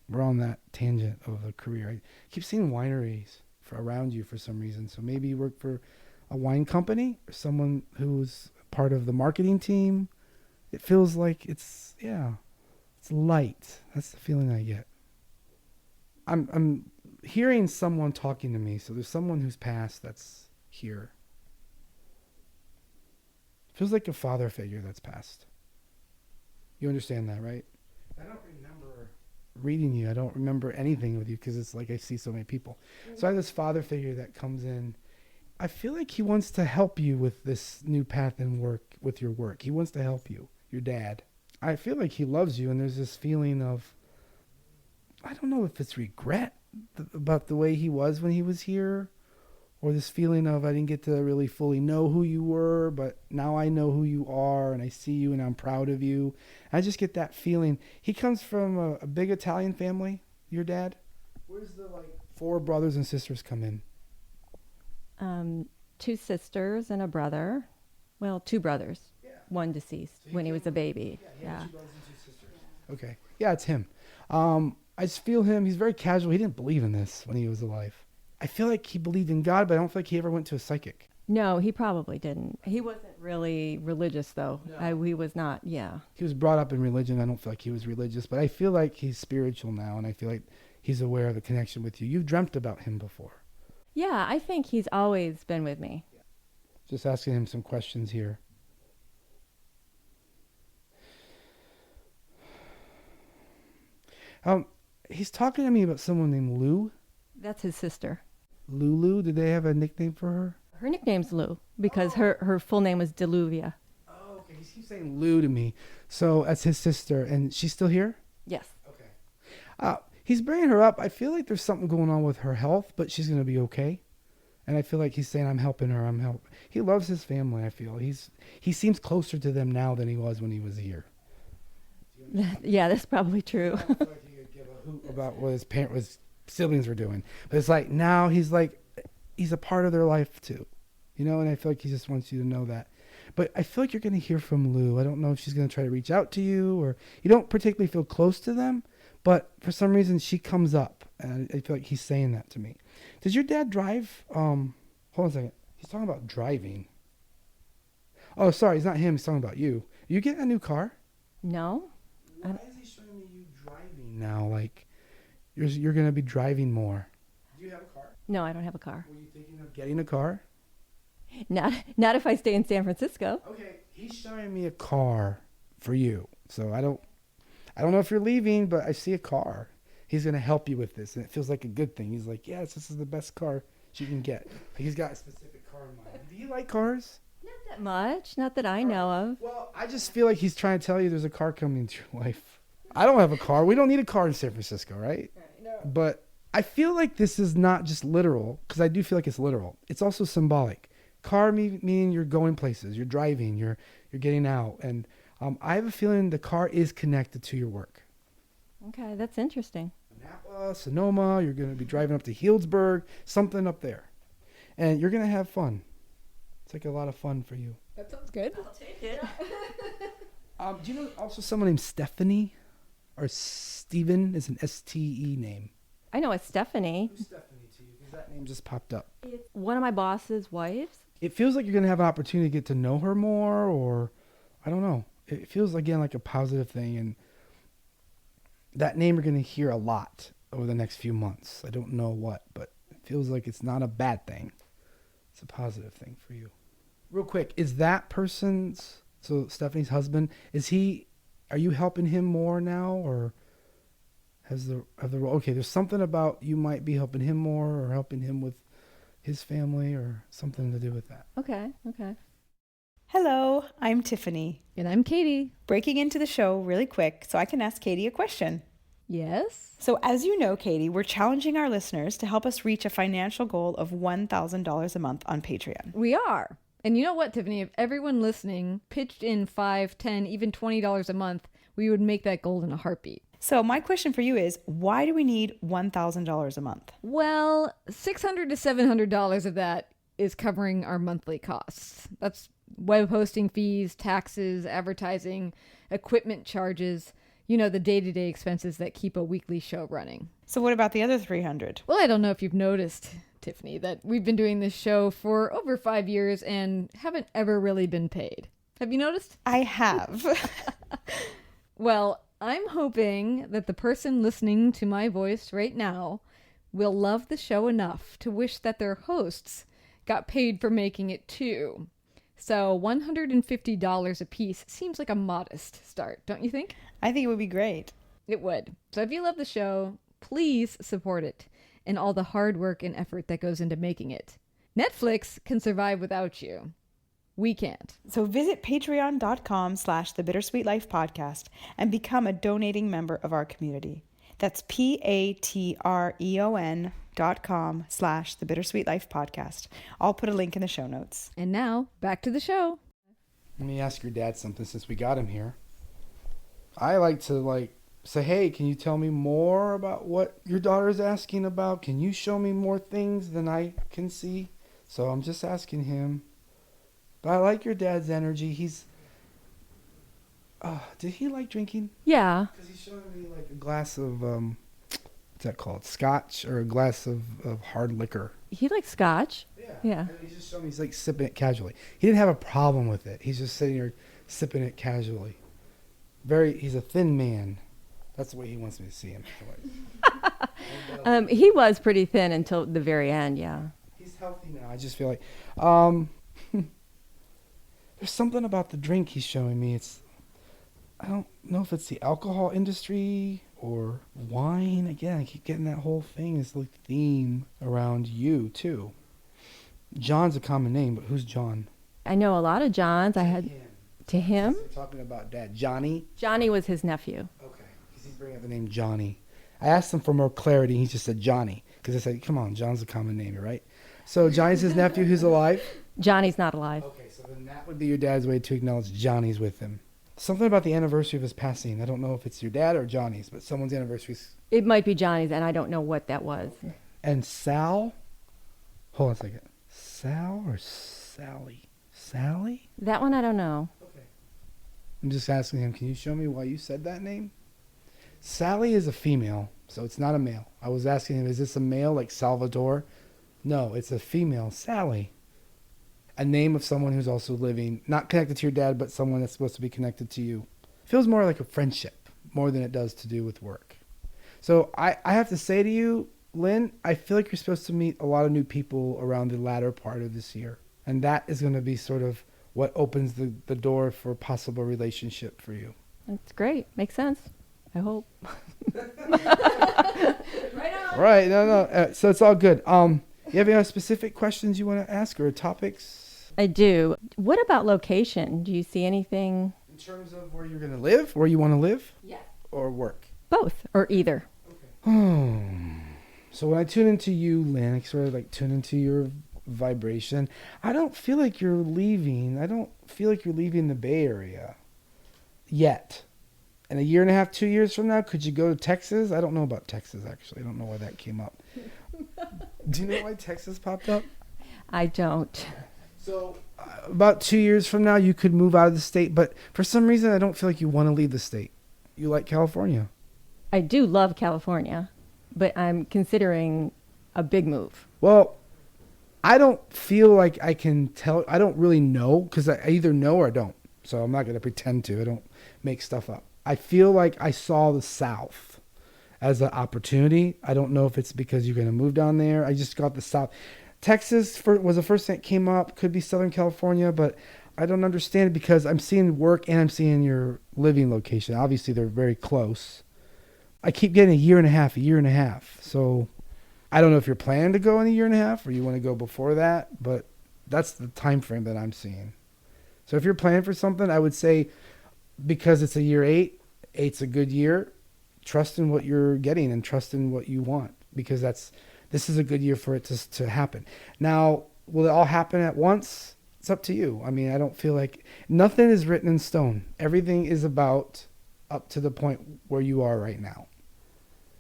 We're on that tangent of a career. I keep seeing wineries around you for some reason. So maybe you work for a wine company or someone who's part of the marketing team. It feels like it's light. That's the feeling I get. I'm hearing someone talking to me. So there's someone who's passed that's here. Feels like a father figure that's passed. You understand that, right? I don't remember reading you. I don't remember anything with you because it's like I see so many people. So I have this father figure that comes in. I feel like he wants to help you with this new path in work, with your work. He wants to help you, your dad. I feel like he loves you, and there's this feeling of, I don't know if it's regret about the way he was when he was here, or this feeling of I didn't get to really fully know who you were, but now I know who you are, and I see you, and I'm proud of you. I just get that feeling. He comes from a big Italian family, your dad. Where's the 4 brothers and sisters come in? 2 sisters and a brother. Well, 2 brothers. Yeah. One deceased when he was a baby. Yeah. 2 brothers and 2 sisters. Okay. Yeah, it's him. I just feel him. He's very casual. He didn't believe in this when he was alive. I feel like he believed in God, but I don't feel like he ever went to a psychic. No, he probably didn't. He wasn't really religious, though. No. He was not, yeah. He was brought up in religion. I don't feel like he was religious, but I feel like he's spiritual now, and I feel like he's aware of the connection with you. You've dreamt about him before. Yeah, I think he's always been with me. Just asking him some questions here. He's talking to me about someone named Lou. That's his sister. Lulu, did they have a nickname for her? Her nickname's Lou because her full name was Deluvia. Oh, okay. He keeps saying Lou to me. So that's his sister, and she's still here? Yes. Okay. He's bringing her up. I feel like there's something going on with her health, but she's going to be okay. And I feel like he's saying, I'm helping her. He loves his family, I feel. He seems closer to them now than he was when he was here. Yeah, that's probably true. I feel like he could give a hoot about what his siblings were doing. But it's like now he's a part of their life too. And I feel like he just wants you to know that. But I feel like you're going to hear from Lou. I don't know if she's going to try to reach out to you, or you don't particularly feel close to them, but for some reason she comes up, and I feel like he's saying that to me. Does your dad drive? Hold on a second. He's talking about driving. Oh, sorry, it's not him. He's talking about you. You getting a new car? No. Why is he showing me you driving now? Like you're going to be driving more. Do you have a car? No, I don't have a car. Were you thinking of getting a car? Not if I stay in San Francisco. Okay, he's showing me a car for you. So I don't know if you're leaving, but I see a car. He's going to help you with this, and it feels like a good thing. He's like, yes, this is the best car you can get. Like he's got a specific car in mind. Do you like cars? Not that much. Not that I know of. Well, I just feel like he's trying to tell you there's a car coming into your life. I don't have a car. We don't need a car in San Francisco, right? No. But I feel like this is not just literal, because I do feel like it's literal. It's also symbolic. Car meaning you're going places, you're driving, you're getting out. And I have a feeling the car is connected to your work. Okay, that's interesting. Napa, Sonoma, you're going to be driving up to Healdsburg, something up there. And you're going to have fun. It's like a lot of fun for you. That sounds good. I'll take it. Do you know also someone named Stephanie? Or Steven is an S-T-E name. I know it's Stephanie. Who's Stephanie to you? Because that name just popped up. It's one of my boss's wives. It feels like you're going to have an opportunity to get to know her more, or I don't know. It feels, again, like a positive thing. And that name you're going to hear a lot. over the next few months. I don't know what, but it feels like it's not a bad thing. It's a positive thing for you. Real quick, is that person's, so Stephanie's husband, are you helping him more now, or okay, there's something about you might be helping him more or helping him with his family or something to do with that. Okay. Hello, I'm Tiffany. And I'm Katy. Breaking into the show really quick so I can ask Katy a question. Yes? So as you know, Katy, we're challenging our listeners to help us reach a financial goal of $1,000 a month on Patreon. We are. And you know what, Tiffany? If everyone listening pitched in $5, $10, even $20 a month, we would make that goal in a heartbeat. So my question for you is, why do we need $1,000 a month? Well, $600 to $700 of that is covering our monthly costs. That's web hosting fees, taxes, advertising, equipment charges, the day-to-day expenses that keep a weekly show running. So what about the other 300? Well, I don't know if you've noticed, Tiffany, that we've been doing this show for over 5 years and haven't ever really been paid. Have you noticed? I have. Well, I'm hoping that the person listening to my voice right now will love the show enough to wish that their hosts got paid for making it too. So $150 a piece seems like a modest start, don't you think? I think it would be great. It would. So if you love the show, please support it and all the hard work and effort that goes into making it. Netflix can survive without you. We can't. So visit patreon.com/the Bittersweet Life podcast and become a donating member of our community. That's patreon.com/the Bittersweet Life podcast. I'll put a link in the show notes. And now, back to the show. Let me ask your dad something since we got him here. I like to say, hey, can you tell me more about what your daughter's asking about? Can you show me more things than I can see? So I'm just asking him. But I like your dad's energy. Did he like drinking? Yeah. Because he's showing me a glass of, what's that called? Scotch, or a glass of hard liquor. He likes scotch. Yeah. And he's just showing me he's sipping it casually. He didn't have a problem with it. He's just sitting here sipping it casually. He's a thin man. That's the way he wants me to see him. He was pretty thin until the very end, yeah. He's healthy now. I just feel like, there's something about the drink he's showing me. I don't know if it's the alcohol industry or wine. Again, I keep getting that whole thing is theme around you too. John's a common name, but who's John? I know a lot of Johns. To him? We're talking about Dad. Johnny? Johnny was his nephew. Okay, because he's bringing up the name Johnny. I asked him for more clarity, and he just said Johnny. Because I said, come on, John's a common name, right? So Johnny's his nephew who's alive? Johnny's not alive. Okay, so then that would be your dad's way to acknowledge Johnny's with him. Something about the anniversary of his passing. I don't know if it's your dad or Johnny's, but someone's anniversary. It might be Johnny's, and I don't know what that was. Okay. And Sal? Hold on a second. Sal or Sally? Sally? That one I don't know. Okay. I'm just asking him, can you show me why you said that name? Sally is a female, so it's not a male. I was asking him, is this a male like Salvador? No, it's a female, Sally. A name of someone who's also living, not connected to your dad, but someone that's supposed to be connected to you. Feels more like a friendship, more than it does to do with work. So I have to say to you, Lynn, I feel like you're supposed to meet a lot of new people around the latter part of this year. And that is going to be sort of what opens the door for a possible relationship for you. That's great. Makes sense. I hope. Right on. Right. No. So it's all good. You have any specific questions you want to ask or topics? I do. What about location? Do you see anything? In terms of where you're going to live, where you want to live? Yeah. Or work? Both, or either. Okay. So when I tune into you, Lynn, I sort of tune into your vibration. I don't feel like you're leaving. I don't feel like you're leaving the Bay Area yet. In a year and a half, 2 years from now, could you go to Texas? I don't know about Texas, actually. I don't know why that came up. Do you know why Texas popped up? I don't. So about 2 years from now, you could move out of the state. But for some reason, I don't feel like you want to leave the state. You like California. I do love California, but I'm considering a big move. Well, I don't feel like I can tell. I don't really know because I either know or I don't. So I'm not going to pretend to. I don't make stuff up. I feel like I saw the South as an opportunity. I don't know if it's because you're going to move down there. I just got the South. Texas was the first thing that came up. Could be Southern California, but I don't understand it because I'm seeing work and I'm seeing your living location. Obviously, they're very close. I keep getting a year and a half. So I don't know if you're planning to go in a year and a half or you want to go before that, but that's the time frame that I'm seeing. So if you're planning for something, I would say because it's a year 8, 8's a good year, trust in what you're getting and trust in what you want because this is a good year for it to happen. Now, will it all happen at once? It's up to you. I mean, I don't feel like nothing is written in stone. Everything is about up to the point where you are right now.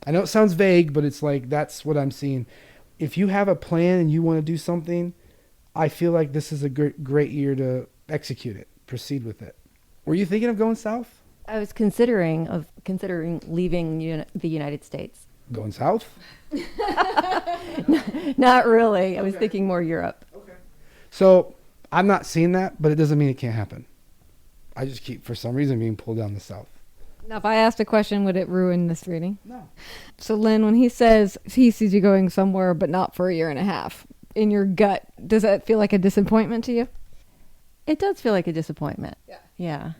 I know it sounds vague, but it's like that's what I'm seeing. If you have a plan and you want to do something, I feel like this is a great year to execute it, proceed with it. Were you thinking of going south? I was considering leaving the United States. Going south? Not really. I was thinking more Europe. Okay. So I'm not seeing that, but it doesn't mean it can't happen. I just keep, for some reason, being pulled down the south. Now, if I asked a question, would it ruin this reading? No. So, Lynn, when he says he sees you going somewhere, but not for a year and a half, in your gut, does that feel like a disappointment to you? It does feel like a disappointment. Yeah.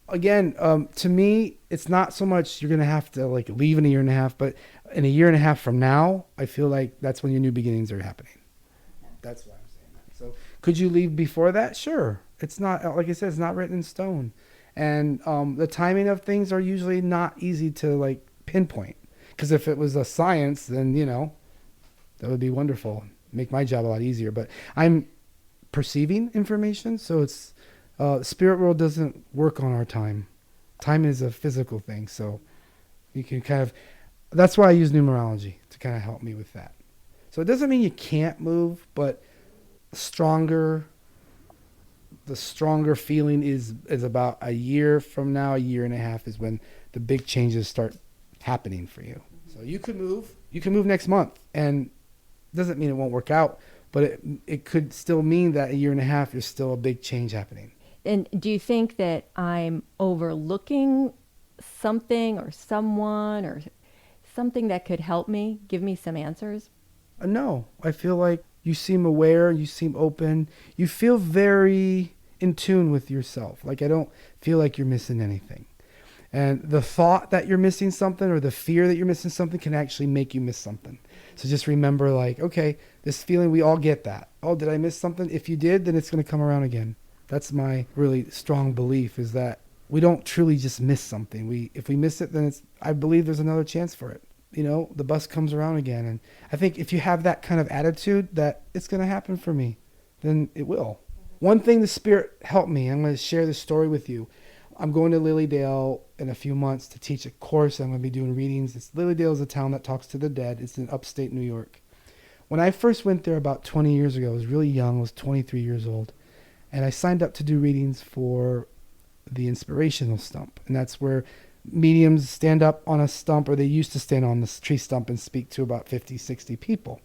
Again, to me, it's not so much you're going to have to like leave in a year and a half, but in a year and a half from now, I feel like that's when your new beginnings are happening. That's why I'm saying that. So could you leave before that? Sure. It's not, like I said, it's not written in stone. And the timing of things are usually not easy to like pinpoint. Because if it was a science, then, that would be wonderful. Make my job a lot easier. But I'm perceiving information, so it's spirit world doesn't work on our time. Time is a physical thing, so you can kind of, that's why I use numerology to kind of help me with that. So it doesn't mean you can't move, but the stronger feeling is about a year from now, a year and a half is when the big changes start happening for you. So you could move next month, and it doesn't mean it won't work out, but it could still mean that a year and a half there's still a big change happening. And do you think that I'm overlooking something or someone or something that could help me, give me some answers? No, I feel like you seem aware, you seem open, you feel very in tune with yourself. Like I don't feel like you're missing anything. And the thought that you're missing something or the fear that you're missing something can actually make you miss something. So just remember like, okay, this feeling, we all get that. Oh, did I miss something? If you did, then it's going to come around again. That's my really strong belief is that we don't truly just miss something. If we miss it, then I believe there's another chance for it. The bus comes around again. And I think if you have that kind of attitude that it's going to happen for me, then it will. One thing the Spirit helped me, I'm going to share this story with you. I'm going to Lilydale in a few months to teach a course. I'm going to be doing readings. Lilydale is a town that talks to the dead. It's in upstate New York. When I first went there about 20 years ago, I was really young. I was 23 years old. And I signed up to do readings for the inspirational stump. And that's where mediums stand up on a stump, or they used to stand on this tree stump and speak to about 50, 60 people.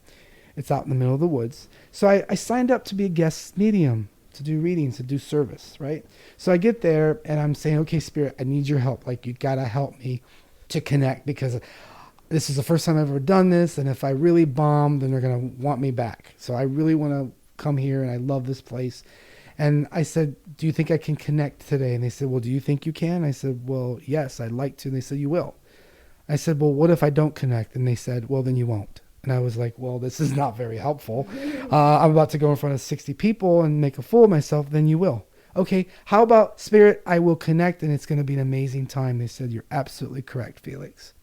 It's out in the middle of the woods. So I signed up to be a guest medium, to do readings, to do service, right? So I get there and I'm saying, okay, Spirit, I need your help. Like, you got to help me to connect because this is the first time I've ever done this. And if I really bomb, then they're going to want me back. So I really want to come here and I love this place. And I said, do you think I can connect today? And they said, well, do you think you can? I said, well, yes, I'd like to. And they said, you will. I said, well, what if I don't connect? And they said, well, then you won't. And I was like, well, this is not very helpful. I'm about to go in front of 60 people and make a fool of myself. Then you will. Okay, how about Spirit? I will connect and it's going to be an amazing time. They said, you're absolutely correct, Felix.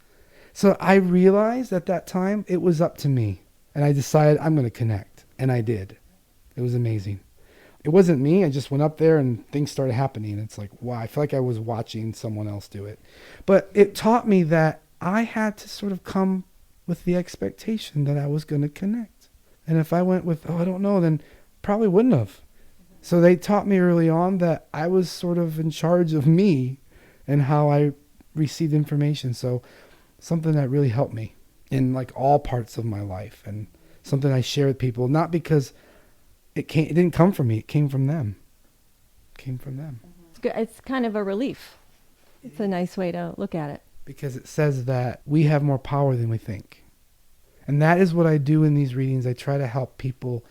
So I realized at that time it was up to me. And I decided I'm going to connect. And I did. It was amazing. It wasn't me. I just went up there and things started happening. It's like, wow, I feel like I was watching someone else do it. But it taught me that I had to sort of come with the expectation that I was going to connect. And if I went with, I don't know, then probably wouldn't have. So they taught me early on that I was sort of in charge of me and how I received information. So something that really helped me in like all parts of my life, and something I share with people, not because it didn't come from me. It came from them. It came from them. It's good. It's kind of a relief. It's a nice way to look at it. because it says that we have more power than we think. And that is what I do in these readings. I try to help people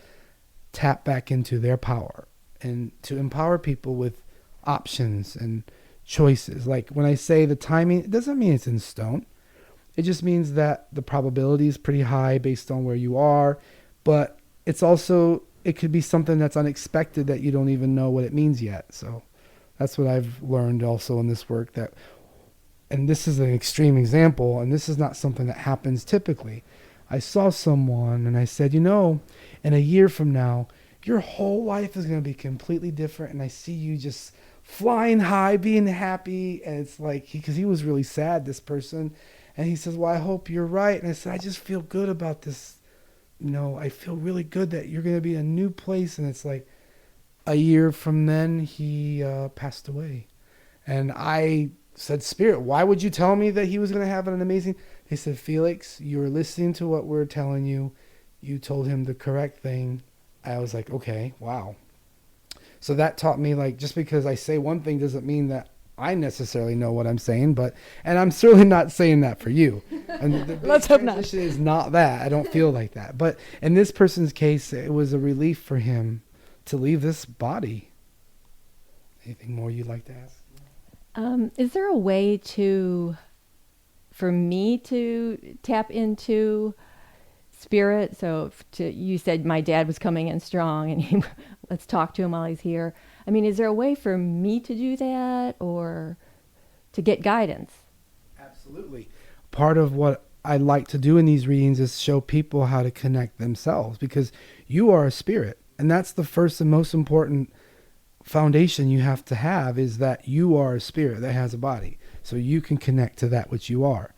tap back into their power and to empower people with options and choices. Like when I say the timing, it doesn't mean it's in stone. It just means that the probability is pretty high based on where you are, but it's also, it could be something that's unexpected that you don't even know what it means yet. So that's what I've learned also in this work, that, and this is an extreme example, and this is not something that happens typically. I saw someone and I said, in a year from now, your whole life is going to be completely different. And I see you just flying high, being happy. And it's like, because he was really sad, this person. And he says, well, I hope you're right. And I said, I just feel good about this. I feel really good that you're going to be in a new place. And it's like a year from then, he passed away. And I said, Spirit, why would you tell me that he was going to have an amazing... He said, Felix, you were listening to what we're telling you. You told him the correct thing. I was like, okay, wow. So that taught me, like, just because I say one thing doesn't mean that I necessarily know what I'm saying, and I'm certainly not saying that for you. And the Let's hope not. transition is not that. I don't feel like that. But in this person's case, it was a relief for him to leave this body. Anything more you'd like to ask? Is there a way for me to tap into spirit? So you said my dad was coming in strong and let's talk to him while he's here. I mean, is there a way for me to do that or to get guidance? Absolutely. Part of what I like to do in these readings is show people how to connect themselves, because you are a spirit. And that's the first and most important foundation you have to have, is that you are a spirit that has a body. So you can connect to that which you are.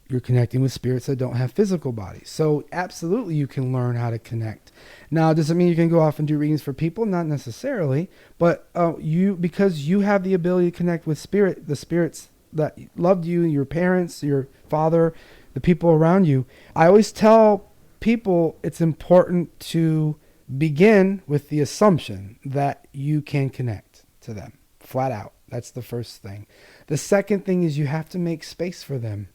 You're connecting with spirits that don't have physical bodies. So absolutely you can learn how to connect. Now, does it mean you can go off and do readings for people? Not necessarily. But because you have the ability to connect with the spirits that loved you, your parents, your father, the people around you. I always tell people it's important to begin with the assumption that you can connect to them, flat out. That's the first thing. The second thing is you have to make space for them.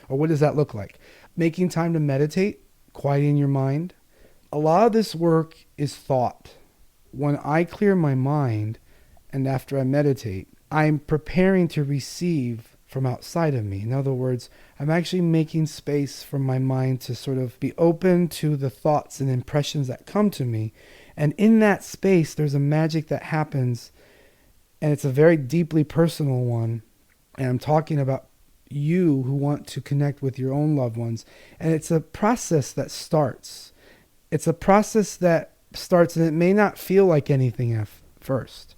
Or what does that look like? Making time to meditate, quieting your mind. A lot of this work is thought. When I clear my mind and after I meditate, I'm preparing to receive from outside of me. In other words, I'm actually making space for my mind to sort of be open to the thoughts and impressions that come to me. And in that space, there's a magic that happens, and it's a very deeply personal one. And I'm talking about you who want to connect with your own loved ones. And it's a process that starts. It's a process that starts, and it may not feel like anything at first.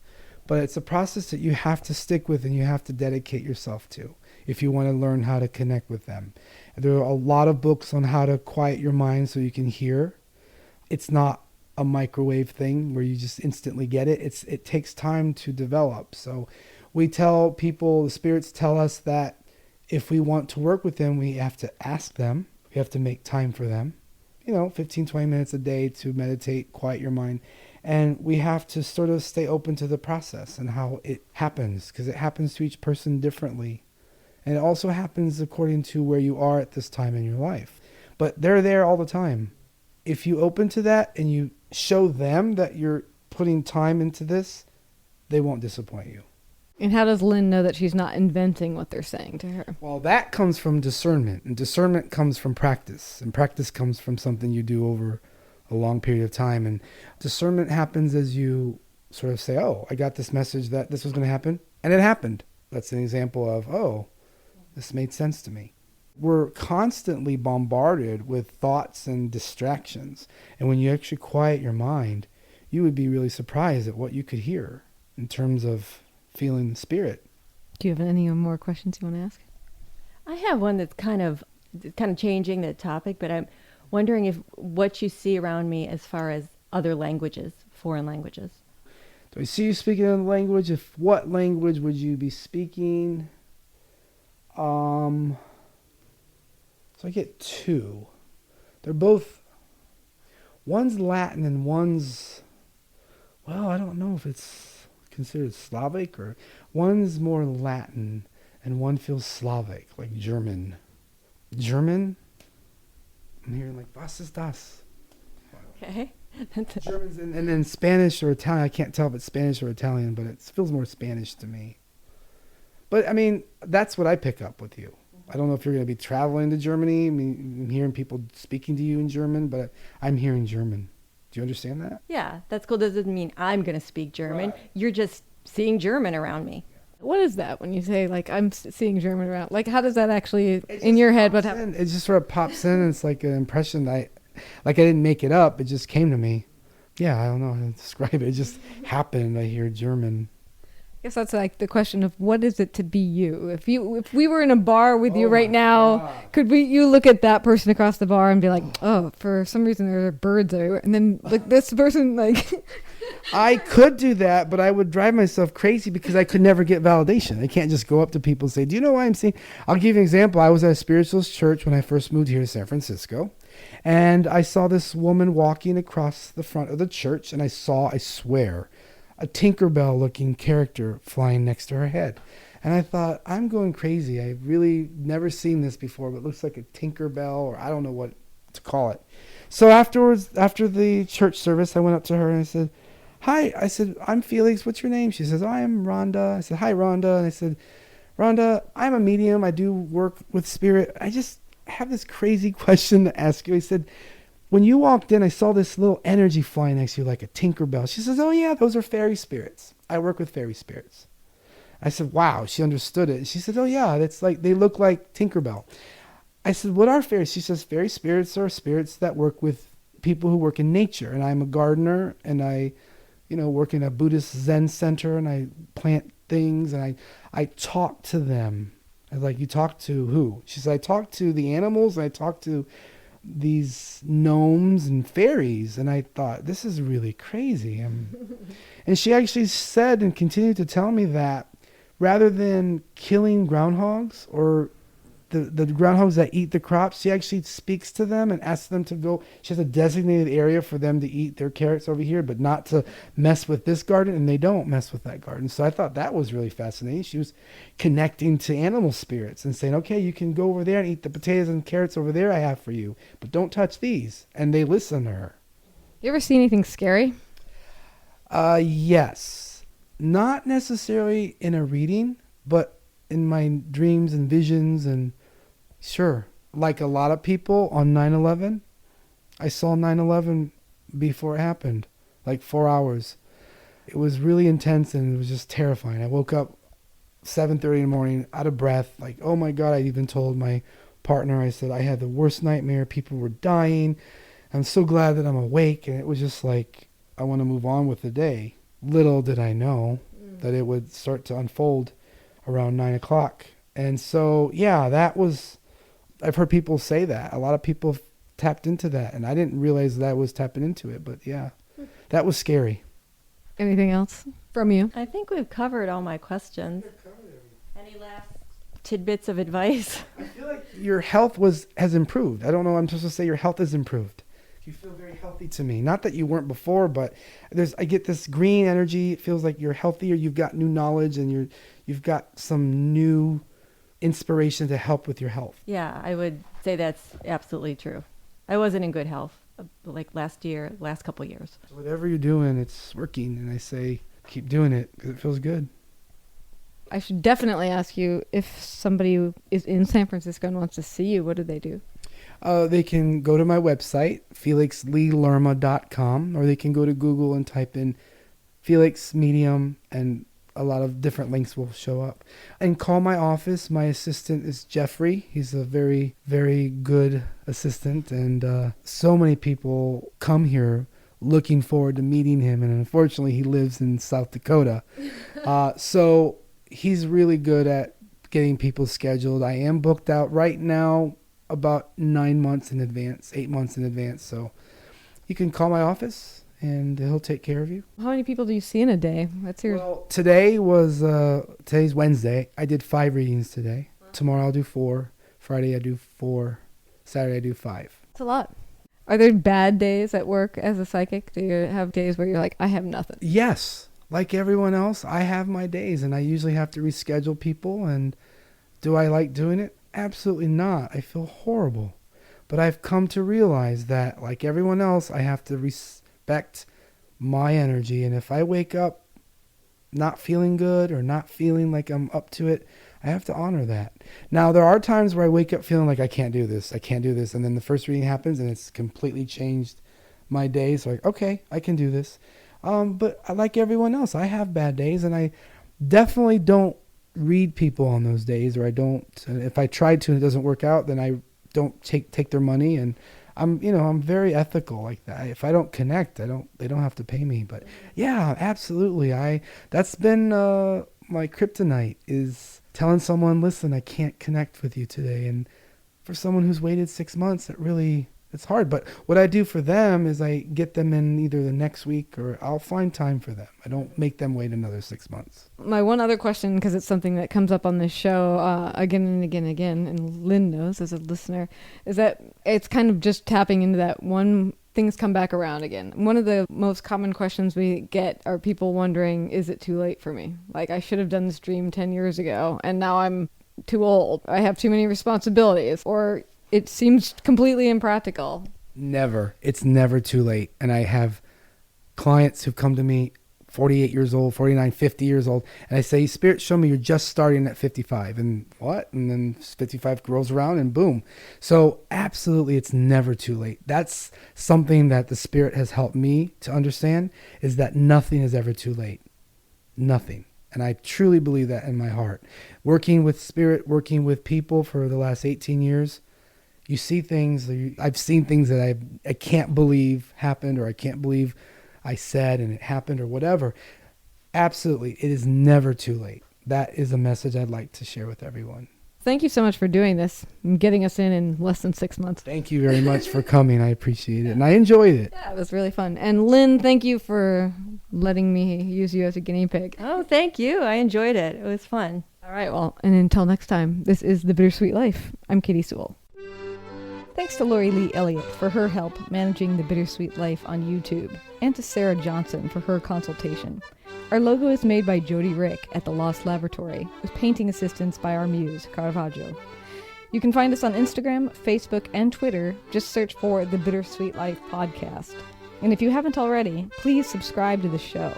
But it's a process that you have to stick with and you have to dedicate yourself to if you want to learn how to connect with them. There are a lot of books on how to quiet your mind so you can hear. It's not a microwave thing where you just instantly get it. It takes time to develop. So we tell people, the spirits tell us that if we want to work with them, we have to ask them. We have to make time for them. 15, 20 minutes a day to meditate, quiet your mind. And we have to sort of stay open to the process and how it happens, because it happens to each person differently. And it also happens according to where you are at this time in your life. But they're there all the time. If you open to that and you show them that you're putting time into this, they won't disappoint you. And how does Lynn know that she's not inventing what they're saying to her? Well, that comes from discernment. And discernment comes from practice. And practice comes from something you do over a long period of time. And discernment happens as you sort of say, oh, I got this message that this was going to happen. And it happened. That's an example of, oh, this made sense to me. We're constantly bombarded with thoughts and distractions. And when you actually quiet your mind, you would be really surprised at what you could hear in terms of feeling the spirit. Do you have any more questions you want to ask? I have one that's kind of changing the topic, but I'm wondering if what you see around me as far as other languages, foreign languages. Do I see you speaking another language? What language would you be speaking? So I get two. They're both, one's Latin and one's, well, I don't know if it's considered Slavic, or one's more Latin. and one feels Slavic, like German. German? I'm hearing like was ist das? Okay. Germans and then Spanish or Italian. I can't tell if it's Spanish or Italian, but it feels more Spanish to me. But I mean, that's what I pick up with you. I don't know if you're going to be traveling to Germany. I mean, I'm hearing people speaking to you in German, but I'm hearing German. Do you understand that? Yeah, that's cool. Doesn't mean I'm going to speak German. Right. You're just seeing German around me. What is that when you say, like, I'm seeing German around? Like, how does that actually, in your head, what happens? It just sort of pops in. It's like an impression I didn't make it up. It just came to me. Yeah, I don't know how to describe it. It just happened. I hear German. I guess that's like the question of what is it to be you? If we were in a bar with you right now, God. could you look at that person across the bar and be like, oh, for some reason there are birds everywhere, and then like this person like. I could do that, but I would drive myself crazy because I could never get validation. I can't just go up to people and say, do you know why I'm seeing? I'll give you an example. I was at a spiritualist church when I first moved here to San Francisco, and I saw this woman walking across the front of the church, and I swear, a Tinkerbell looking character flying next to her head. And I thought, I'm going crazy. I've really never seen this before, but it looks like a Tinkerbell, or I don't know what to call it. So afterwards, after the church service, I went up to her and I said, hi. I said, I'm Felix. What's your name? She says, I'm Rhonda. I said, hi, Rhonda. And I said, Rhonda, I'm a medium. I do work with spirit. I just have this crazy question to ask you. I said, when you walked in, I saw this little energy flying next to you like a Tinkerbell. She says, oh, yeah, those are fairy spirits. I work with fairy spirits. I said, wow. She understood it. She said, oh, yeah, that's like they look like Tinkerbell. I said, what are fairies? She says, fairy spirits are spirits that work with people who work in nature. And I'm a gardener, and I work in a Buddhist Zen center, and I plant things, and I talk to them. I was like, you talk to who? She said, I talk to the animals, and I talk to these gnomes and fairies. And I thought, this is really crazy. And she actually said and continued to tell me that rather than killing groundhogs or the groundhogs that eat the crops, she actually speaks to them and asks them to go. She has a designated area for them to eat their carrots over here, but not to mess with this garden, and they don't mess with that garden. So I thought that was really fascinating. She was connecting to animal spirits and saying, okay, you can go over there and eat the potatoes and carrots over there I have for you, but don't touch these. And they listen to her. You ever see anything scary? Yes. Not necessarily in a reading, but in my dreams and visions. And sure, like a lot of people on 9/11, I saw 9/11 before it happened, like 4 hours. It was really intense, and it was just terrifying. I woke up 7:30 in the morning, out of breath, like, oh my God. I even told my partner, I said, I had the worst nightmare. People were dying. I'm so glad that I'm awake. And it was just like, I want to move on with the day. Little did I know that it would start to unfold around 9 o'clock. And so, yeah, I've heard people say that. A lot of people have tapped into that, and I didn't realize that I was tapping into it, but yeah, that was scary. Anything else from you? I think we've covered all my questions. Any last tidbits of advice? I feel like your health has improved. I don't know. I'm supposed to say your health has improved. You feel very healthy to me. Not that you weren't before, but I get this green energy. It feels like you're healthier. You've got new knowledge, and you've got some new inspiration to help with your health. Yeah, I would say that's absolutely true. I wasn't in good health like last couple of years. So whatever you're doing, it's working, and I say keep doing it because it feels good. I should definitely ask you, if somebody is in San Francisco and wants to see you, what do they do? They can go to my website, felixleelerma.com, or they can go to Google and type in Felix Medium, and a lot of different links will show up. And call my office. My assistant is Jeffrey. He's a very, very good assistant, and so many people come here looking forward to meeting him, and unfortunately he lives in South Dakota. So he's really good at getting people scheduled. I am booked out right now about 9 months in advance, 8 months in advance. So you can call my office and he'll take care of you. How many people do you see in a day? Well, today's Wednesday. I did 5 readings today. Wow. Tomorrow I'll do 4. Friday I do 4. Saturday I do 5. That's a lot. Are there bad days at work as a psychic? Do you have days where you're like, I have nothing? Yes. Like everyone else, I have my days, and I usually have to reschedule people, and Do I like doing it? Absolutely not. I feel horrible. But I've come to realize that, like everyone else, I have to respect my energy. And if I wake up not feeling good or not feeling like I'm up to it, I have to honor that. Now, there are times where I wake up feeling like I can't do this. And then the first reading happens and it's completely changed my day. So like, okay, I can do this. But like everyone else, I have bad days, and I definitely don't read people on those days, or I don't. If I tried to and it doesn't work out, then I don't take their money, and I'm very ethical like that. If I don't connect, they don't have to pay me. But yeah, absolutely. That's been my kryptonite, is telling someone, listen, I can't connect with you today. And for someone who's waited 6 months, it's hard. But what I do for them is I get them in either the next week, or I'll find time for them. I don't make them wait another 6 months. My one other question, because it's something that comes up on this show again and again and again, and Lynn knows as a listener, is that it's kind of just tapping into that one, things come back around again. One of the most common questions we get are people wondering, is it too late for me? Like, I should have done this dream 10 years ago, and now I'm too old. I have too many responsibilities. Or it seems completely impractical. Never. It's never too late. And I have clients who've come to me 48 years old, 49, 50 years old. And I say, Spirit, show me you're just starting at 55. And what? And then 55 rolls around and boom. So absolutely, it's never too late. That's something that the Spirit has helped me to understand, is that nothing is ever too late. Nothing. And I truly believe that in my heart. Working with Spirit, working with people for the last 18 years, you see things, I've seen things that I can't believe happened, or I can't believe I said and it happened, or whatever. Absolutely, it is never too late. That is a message I'd like to share with everyone. Thank you so much for doing this and getting us in less than 6 months. Thank you very much for coming. I appreciate it. And I enjoyed it. Yeah, it was really fun. And Lynn, thank you for letting me use you as a guinea pig. Oh, thank you. I enjoyed it. It was fun. All right, well, and until next time, this is The Bittersweet Life. I'm Katie Sewell. Thanks to Lori Lee Elliott for her help managing The Bittersweet Life on YouTube, and to Sarah Johnson for her consultation. Our logo is made by Jody Rick at the Lost Laboratory, with painting assistance by our muse, Caravaggio. You can find us on Instagram, Facebook, and Twitter. Just search for The Bittersweet Life Podcast. And if you haven't already, please subscribe to the show.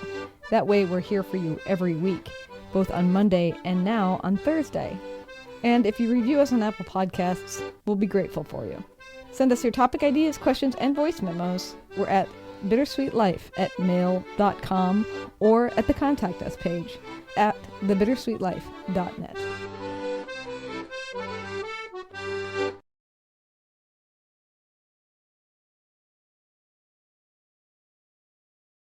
That way we're here for you every week, both on Monday and now on Thursday. And if you review us on Apple Podcasts, we'll be grateful for you. Send us your topic ideas, questions, and voice memos. We're at bittersweetlife@mail.com or at the Contact Us page at thebittersweetlife.net.